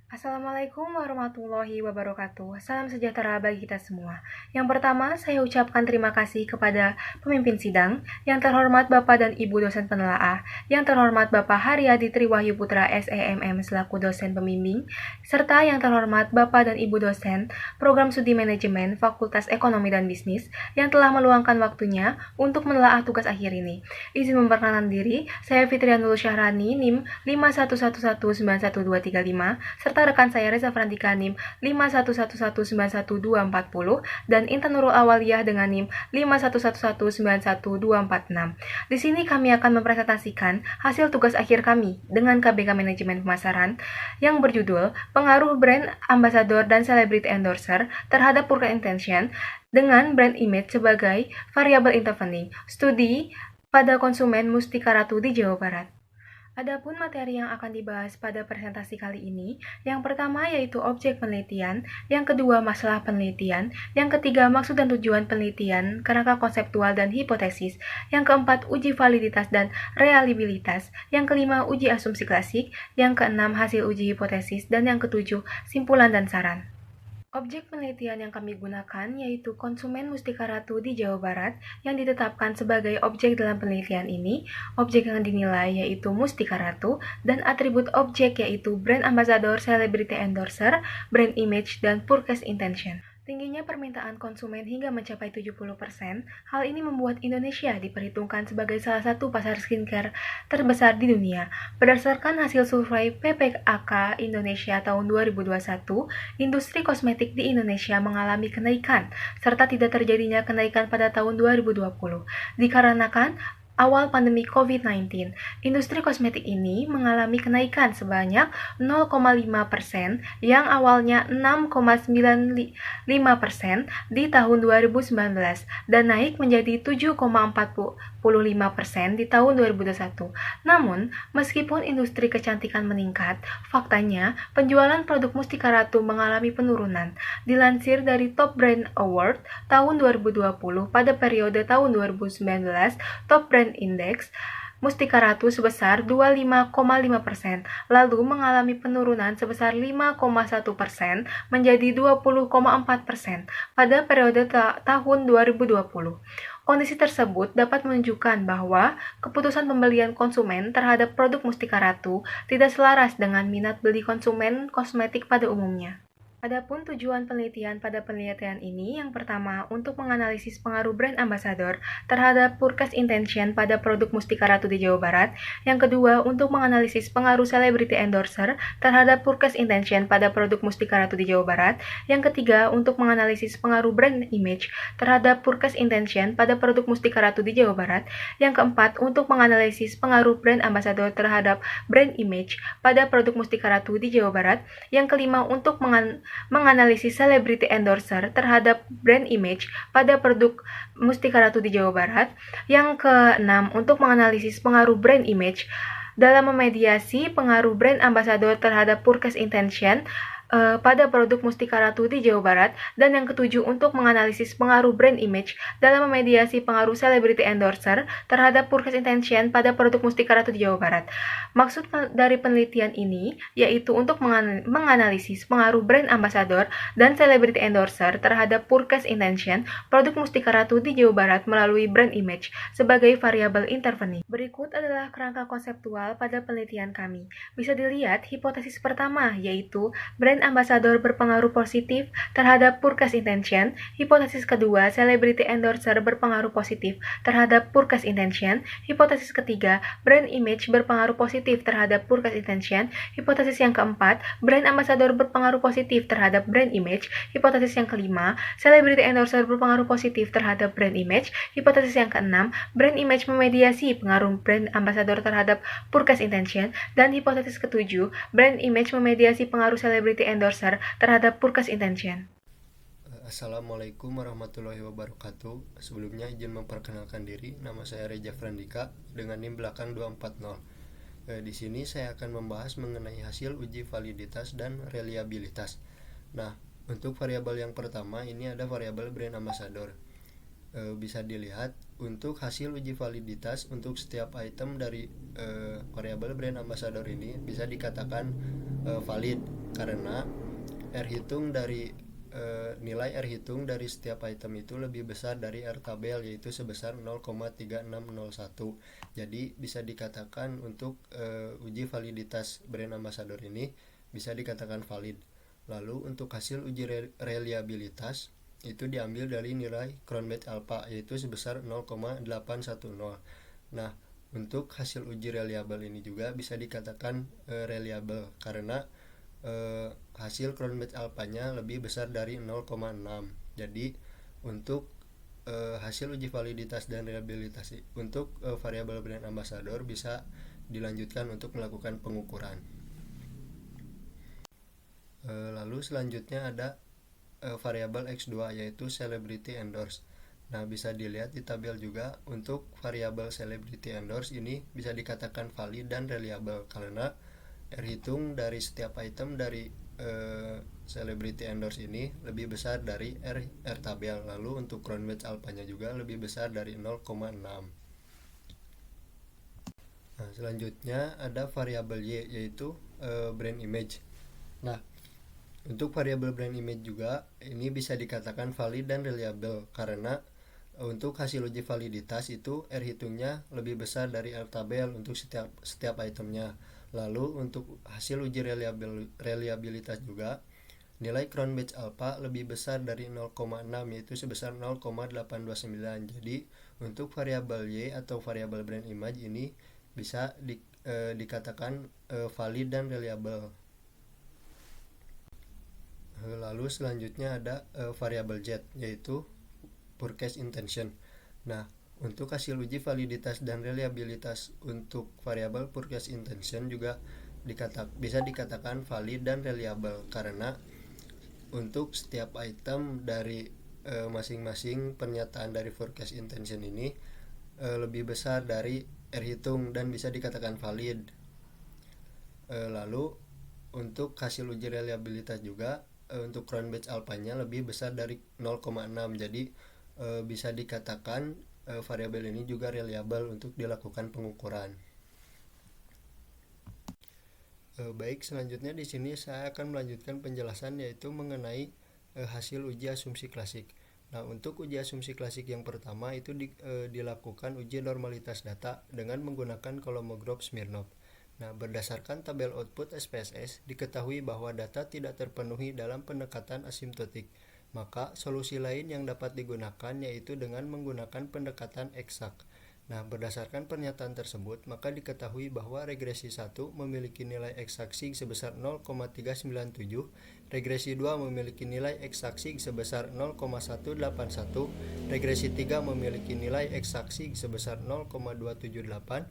Assalamualaikum warahmatullahi wabarakatuh. Salam sejahtera bagi kita semua. Yang pertama, saya ucapkan terima kasih kepada pemimpin sidang, yang terhormat Bapak dan Ibu dosen penelaah, yang terhormat Bapak Haryadi Triwahyu Putra SEMM selaku dosen pembimbing, serta yang terhormat Bapak dan Ibu dosen Program Studi Manajemen Fakultas Ekonomi dan Bisnis yang telah meluangkan waktunya untuk menelaah tugas akhir ini. Izin memperkenalkan diri, saya Fitrianul Syahrani, NIM 511191235, serta rekan saya Reza Frantika NIM 511191240 dan Intan Nurul Awaliyah dengan NIM 511191246. Di sini kami akan mempresentasikan hasil tugas akhir kami dengan KBK Manajemen Pemasaran yang berjudul Pengaruh Brand Ambassador dan Celebrity Endorser terhadap Purchase Intention dengan brand image sebagai variabel intervening. Studi pada konsumen Mustika Ratu di Jawa Barat. Adapun materi yang akan dibahas pada presentasi kali ini, yang pertama yaitu objek penelitian, yang kedua masalah penelitian, yang ketiga maksud dan tujuan penelitian, kerangka konseptual dan hipotesis, yang keempat uji validitas dan reliabilitas, yang kelima uji asumsi klasik, yang keenam hasil uji hipotesis, dan yang ketujuh simpulan dan saran. Objek penelitian yang kami gunakan yaitu konsumen Mustika Ratu di Jawa Barat yang ditetapkan sebagai objek dalam penelitian ini. Objek yang dinilai yaitu Mustika Ratu dan atribut objek yaitu brand ambassador, celebrity endorser, brand image, dan purchase intention. Tingginya permintaan konsumen hingga mencapai 70%, hal ini membuat Indonesia diperhitungkan sebagai salah satu pasar skincare terbesar di dunia. Berdasarkan hasil survei PPAK Indonesia tahun 2021, industri kosmetik di Indonesia mengalami kenaikan, serta tidak terjadinya kenaikan pada tahun 2020, dikarenakan awal pandemi COVID-19, industri kosmetik ini mengalami kenaikan sebanyak 0,5% yang awalnya 6,95% di tahun 2019 dan naik menjadi 7,45% di tahun 2021. Namun, meskipun industri kecantikan meningkat, faktanya penjualan produk Mustika Ratu mengalami penurunan. Dilansir dari Top Brand Award tahun 2020 pada periode tahun 2019, Top Brand Index Mustika Ratu sebesar 25,5%, lalu mengalami penurunan sebesar 5,1% menjadi 20,4% pada periode tahun 2020. Kondisi tersebut dapat menunjukkan bahwa keputusan pembelian konsumen terhadap produk Mustika Ratu tidak selaras dengan minat beli konsumen kosmetik pada umumnya. Adapun tujuan penelitian pada penelitian ini, yang pertama, untuk menganalisis pengaruh brand ambassador terhadap purchase intention pada produk Mustika Ratu di Jawa Barat. Yang kedua, untuk menganalisis pengaruh celebrity endorser terhadap purchase intention pada produk Mustika Ratu di Jawa Barat. Yang ketiga, untuk menganalisis pengaruh brand image terhadap purchase intention pada produk Mustika Ratu di Jawa Barat. Yang keempat, untuk menganalisis pengaruh brand ambassador terhadap brand image pada produk Mustika Ratu di Jawa Barat. Yang kelima, untuk menganalisis celebrity endorser terhadap brand image pada produk Mustika Ratu di Jawa Barat. Yang keenam, untuk menganalisis pengaruh brand image dalam memediasi pengaruh brand ambassador terhadap purchase intention pada produk Mustika Ratu di Jawa Barat. Dan yang ketujuh, untuk menganalisis pengaruh brand image dalam memediasi pengaruh celebrity endorser terhadap purchase intention pada produk Mustika Ratu di Jawa Barat. Maksud dari penelitian ini yaitu untuk menganalisis pengaruh brand ambassador dan celebrity endorser terhadap purchase intention produk Mustika Ratu di Jawa Barat melalui brand image sebagai variabel intervening. Berikut adalah kerangka konseptual pada penelitian kami. Bisa dilihat hipotesis pertama yaitu brand ambassador berpengaruh positif terhadap purchase intention. Hipotesis kedua, celebrity endorser berpengaruh positif terhadap purchase intention. Hipotesis ketiga, brand image berpengaruh positif terhadap purchase intention. Hipotesis yang keempat, brand ambassador berpengaruh positif terhadap brand image. Hipotesis yang kelima, celebrity endorser berpengaruh positif terhadap brand image. Hipotesis yang keenam, brand image memediasi pengaruh brand ambassador terhadap purchase intention. Dan hipotesis ketujuh, brand image memediasi pengaruh celebrity endorser terhadap purchase intention. Assalamualaikum warahmatullahi wabarakatuh. Sebelumnya izin memperkenalkan diri, nama saya Reza Frandika dengan NIM belakang 240. Di sini saya akan membahas mengenai hasil uji validitas dan reliabilitas. Nah, untuk variabel yang pertama ini ada variabel brand ambassador. Bisa dilihat untuk hasil uji validitas untuk setiap item dari variabel brand ambassador ini bisa dikatakan valid karena R hitung dari nilai R hitung dari setiap item itu lebih besar dari R tabel, yaitu sebesar 0,3601. Jadi bisa dikatakan untuk uji validitas brand ambassador ini bisa dikatakan valid. Lalu untuk hasil uji reliabilitas itu diambil dari nilai Cronbach alpha, yaitu sebesar 0,810. Nah, untuk hasil uji reliable ini juga bisa dikatakan reliable karena hasil Cronbach alpha-nya lebih besar dari 0,6. Jadi untuk hasil uji validitas dan reliabilitas untuk variabel brand ambassador bisa dilanjutkan untuk melakukan pengukuran. Lalu selanjutnya ada variabel X2 yaitu celebrity endorse. Nah, bisa dilihat di tabel juga untuk variabel celebrity endorse ini bisa dikatakan valid dan reliable karena R hitung dari setiap item dari celebrity endorse ini lebih besar dari R tabel. Lalu untuk Cronbach alpha-nya juga lebih besar dari 0,6. Nah, selanjutnya ada variabel Y yaitu brand image. Nah, untuk variabel brand image juga ini bisa dikatakan valid dan reliable karena untuk hasil uji validitas itu R hitungnya lebih besar dari R tabel untuk setiap itemnya. Lalu untuk hasil uji reliabilitas juga nilai Cronbach alpha lebih besar dari 0,6 yaitu sebesar 0,829. Jadi untuk variabel Y atau variabel brand image ini bisa dikatakan valid dan reliable. Lalu selanjutnya ada variabel Z yaitu purchase intention. Nah, untuk hasil uji validitas dan reliabilitas untuk variabel purchase intention juga bisa dikatakan valid dan reliable karena untuk setiap item dari masing-masing pernyataan dari forecast intention ini lebih besar dari R hitung dan bisa dikatakan valid. Lalu untuk hasil uji reliabilitas juga untuk Cronbach alpha-nya lebih besar dari 0,6. Jadi bisa dikatakan variabel ini juga reliable untuk dilakukan pengukuran. Baik, selanjutnya di sini saya akan melanjutkan penjelasan yaitu mengenai hasil uji asumsi klasik. Nah, untuk uji asumsi klasik yang pertama itu dilakukan uji normalitas data dengan menggunakan Kolmogorov-Smirnov. Nah, berdasarkan tabel output SPSS diketahui bahwa data tidak terpenuhi dalam pendekatan asimptotik. Maka solusi lain yang dapat digunakan yaitu dengan menggunakan pendekatan eksak. Nah, berdasarkan pernyataan tersebut, maka diketahui bahwa regresi 1 memiliki nilai eksak sig sebesar 0,397, regresi 2 memiliki nilai eksak sig sebesar 0,181, regresi 3 memiliki nilai eksak sig sebesar 0,278,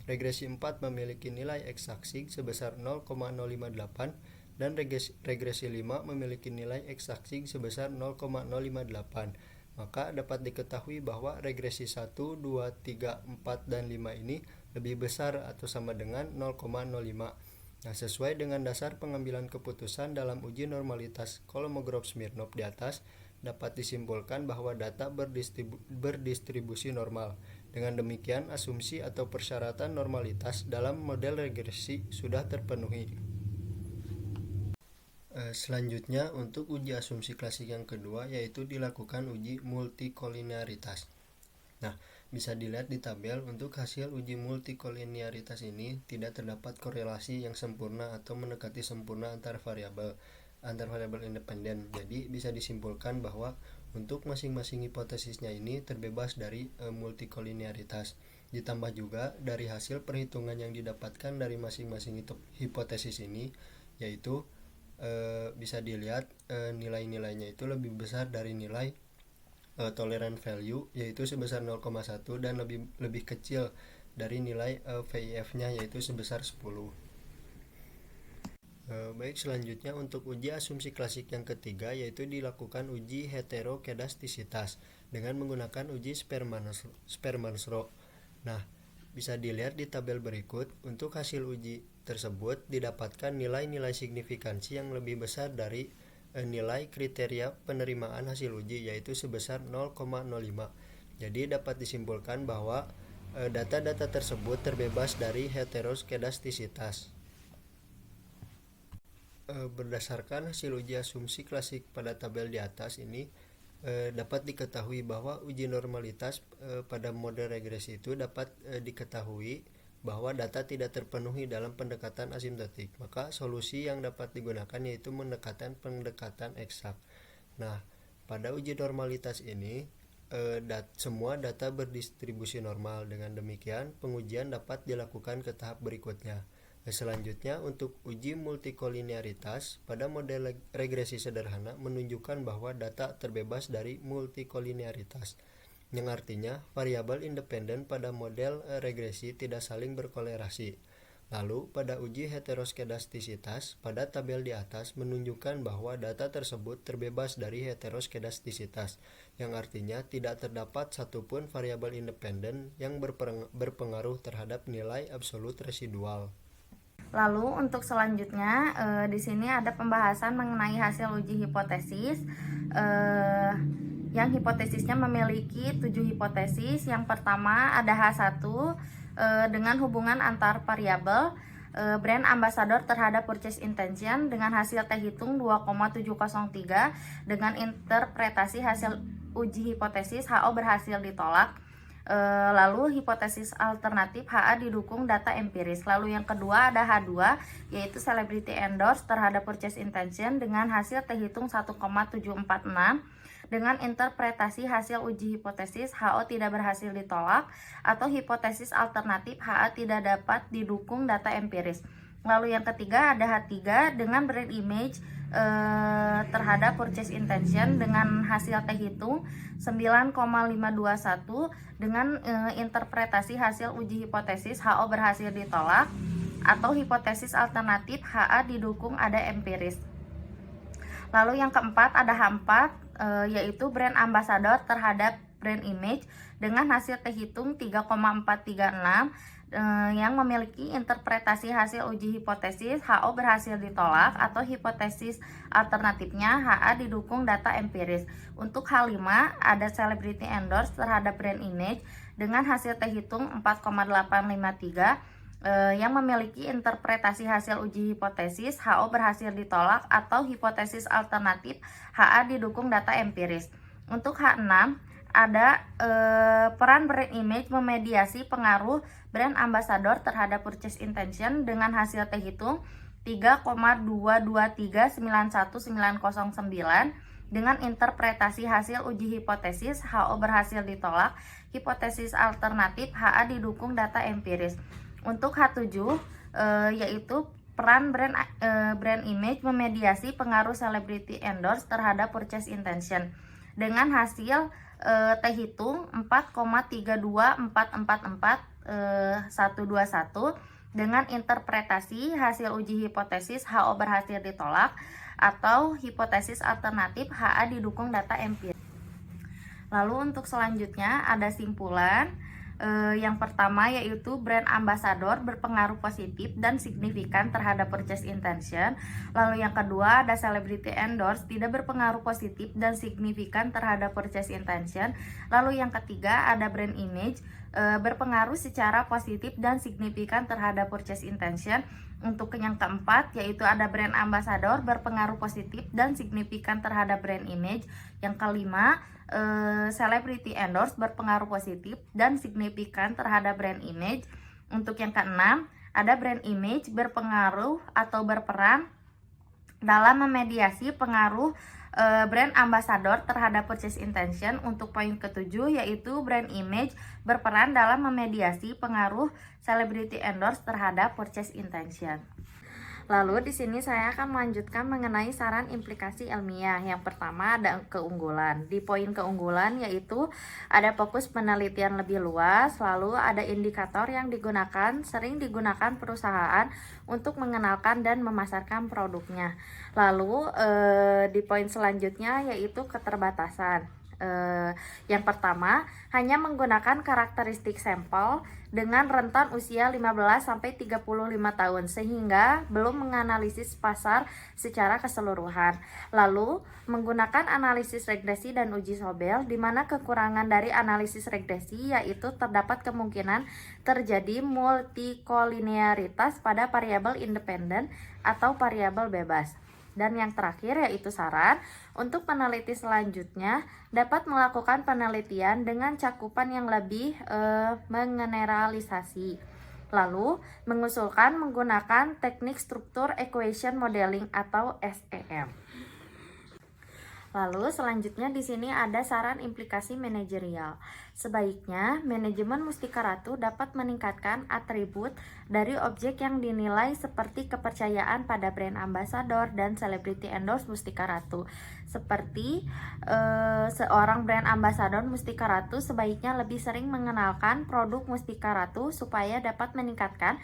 regresi 4 memiliki nilai eksak sig sebesar 0,058, dan regresi 5 memiliki nilai eksak sig sebesar 0,058. Maka dapat diketahui bahwa regresi 1, 2, 3, 4, dan 5 ini lebih besar atau sama dengan 0,05. Nah, sesuai dengan dasar pengambilan keputusan dalam uji normalitas Kolmogorov-Smirnov di atas, dapat disimpulkan bahwa data berdistribusi normal. Dengan demikian, asumsi atau persyaratan normalitas dalam model regresi sudah terpenuhi. Selanjutnya untuk uji asumsi klasik yang kedua yaitu dilakukan uji multikolinearitas. Nah, bisa dilihat di tabel untuk hasil uji multikolinearitas ini tidak terdapat korelasi yang sempurna atau mendekati sempurna antar variabel independen. Jadi bisa disimpulkan bahwa untuk masing-masing hipotesisnya ini terbebas dari multikolinearitas. Ditambah juga dari hasil perhitungan yang didapatkan dari masing-masing hipotesis ini yaitu bisa dilihat nilai-nilainya itu lebih besar dari nilai tolerant value yaitu sebesar 0,1 dan lebih kecil dari nilai VIF-nya yaitu sebesar 10. Baik, selanjutnya untuk uji asumsi klasik yang ketiga yaitu dilakukan uji heterokedastisitas dengan menggunakan uji Sperman-Stroh. Nah, bisa dilihat di tabel berikut. Untuk hasil uji tersebut didapatkan nilai-nilai signifikansi yang lebih besar dari nilai kriteria penerimaan hasil uji yaitu sebesar 0,05. Jadi dapat disimpulkan bahwa data-data tersebut terbebas dari heterokedastisitas. Berdasarkan hasil uji asumsi klasik pada tabel di atas ini, dapat diketahui bahwa uji normalitas pada model regresi itu dapat diketahui bahwa data tidak terpenuhi dalam pendekatan asimptotik. Maka solusi yang dapat digunakan yaitu pendekatan eksak. Nah, pada uji normalitas ini semua data berdistribusi normal. Dengan demikian, pengujian dapat dilakukan ke tahap berikutnya. Selanjutnya, untuk uji multikolinearitas, pada model regresi sederhana menunjukkan bahwa data terbebas dari multikolinearitas, yang artinya variabel independen pada model regresi tidak saling berkolerasi. Lalu, pada uji heteroskedastisitas, pada tabel di atas menunjukkan bahwa data tersebut terbebas dari heteroskedastisitas, yang artinya tidak terdapat satupun variabel independen yang berpengaruh terhadap nilai absolut residual. Lalu untuk selanjutnya di sini ada pembahasan mengenai hasil uji hipotesis yang hipotesisnya memiliki 7 hipotesis. Yang pertama ada H1 dengan hubungan antar variabel brand ambassador terhadap purchase intention dengan hasil T hitung 2,703 dengan interpretasi hasil uji hipotesis HO berhasil ditolak. Lalu hipotesis alternatif HA didukung data empiris. Lalu yang kedua ada H2 yaitu celebrity endorse terhadap purchase intention dengan hasil T hitung 1,746 dengan interpretasi hasil uji hipotesis HO tidak berhasil ditolak atau hipotesis alternatif HA tidak dapat didukung data empiris. Lalu yang ketiga ada H3 dengan brand image terhadap purchase intention dengan hasil T hitung 9,521 dengan interpretasi hasil uji hipotesis HO berhasil ditolak atau hipotesis alternatif HA didukung ada empiris. Lalu yang keempat ada H4 yaitu brand ambassador terhadap brand image dengan hasil T hitung 3,436 yang memiliki interpretasi hasil uji hipotesis HO berhasil ditolak atau hipotesis alternatifnya HA didukung data empiris. Untuk H5 ada celebrity endorse terhadap brand image dengan hasil T hitung 4,853 yang memiliki interpretasi hasil uji hipotesis HO berhasil ditolak atau hipotesis alternatif HA didukung data empiris. Untuk H6 ada peran brand image memediasi pengaruh brand ambassador terhadap purchase intention dengan hasil T hitung 3,223919909 dengan interpretasi hasil uji hipotesis HO berhasil ditolak, hipotesis alternatif HA didukung data empiris. Untuk H7 yaitu peran brand image memediasi pengaruh celebrity endorse terhadap purchase intention dengan hasil T hitung 4,32444,121 dengan interpretasi hasil uji hipotesis HO berhasil ditolak atau hipotesis alternatif HA didukung data empiris. Lalu untuk selanjutnya ada simpulan. Yang pertama yaitu brand ambassador berpengaruh positif dan signifikan terhadap purchase intention. Lalu yang kedua ada celebrity endorse tidak berpengaruh positif dan signifikan terhadap purchase intention. Lalu yang ketiga ada brand image berpengaruh secara positif dan signifikan terhadap purchase intention. Untuk yang keempat yaitu ada brand ambassador berpengaruh positif dan signifikan terhadap brand image. Yang kelima celebrity endorse berpengaruh positif dan signifikan terhadap brand image. Untuk yang keenam ada brand image berpengaruh atau berperan dalam memediasi pengaruh brand ambassador terhadap purchase intention. Untuk poin ketujuh yaitu brand image berperan dalam memediasi pengaruh celebrity endorse terhadap purchase intention. Lalu di sini saya akan melanjutkan mengenai saran implikasi ilmiah. Yang pertama ada keunggulan. Di poin keunggulan yaitu ada fokus penelitian lebih luas, lalu ada indikator yang sering digunakan perusahaan untuk mengenalkan dan memasarkan produknya. Lalu di poin selanjutnya yaitu keterbatasan. Yang pertama, hanya menggunakan karakteristik sampel dengan rentan usia 15-35 tahun sehingga belum menganalisis pasar secara keseluruhan. Lalu, menggunakan analisis regresi dan uji sobel di mana kekurangan dari analisis regresi yaitu terdapat kemungkinan terjadi multikolinearitas pada variabel independen atau variabel bebas. Dan yang terakhir yaitu saran untuk peneliti selanjutnya dapat melakukan penelitian dengan cakupan yang lebih mengeneralisasi. Lalu mengusulkan menggunakan teknik struktur equation modeling atau SEM. Lalu selanjutnya di sini ada saran implikasi manajerial. Sebaiknya manajemen Mustika Ratu dapat meningkatkan atribut dari objek yang dinilai seperti kepercayaan pada brand ambassador dan celebrity endorse Mustika Ratu. Seperti seorang brand ambassador Mustika Ratu sebaiknya lebih sering mengenalkan produk Mustika Ratu supaya dapat meningkatkan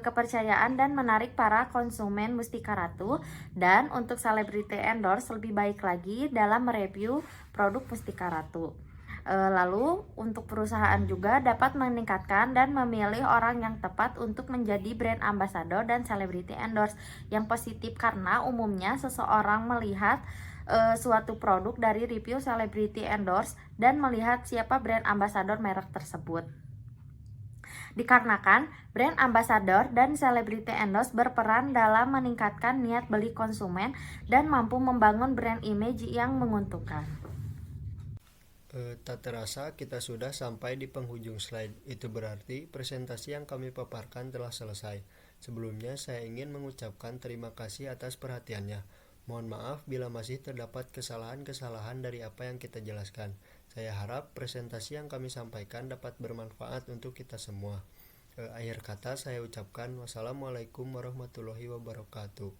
kepercayaan dan menarik para konsumen Mustika Ratu. Dan untuk celebrity endorse lebih baik lagi dalam mereview produk Mustika Ratu. Lalu untuk perusahaan juga dapat meningkatkan dan memilih orang yang tepat untuk menjadi brand ambassador dan celebrity endorse yang positif karena umumnya seseorang melihat suatu produk dari review celebrity endorse dan melihat siapa brand ambassador merek tersebut. Dikarenakan brand ambassador dan celebrity endorse berperan dalam meningkatkan niat beli konsumen dan mampu membangun brand image yang menguntungkan. Tak terasa kita sudah sampai di penghujung slide. Itu berarti presentasi yang kami paparkan telah selesai. Sebelumnya saya ingin mengucapkan terima kasih atas perhatiannya. Mohon maaf bila masih terdapat kesalahan-kesalahan dari apa yang kita jelaskan. Saya harap presentasi yang kami sampaikan dapat bermanfaat untuk kita semua. Akhir kata saya ucapkan wassalamualaikum warahmatullahi wabarakatuh.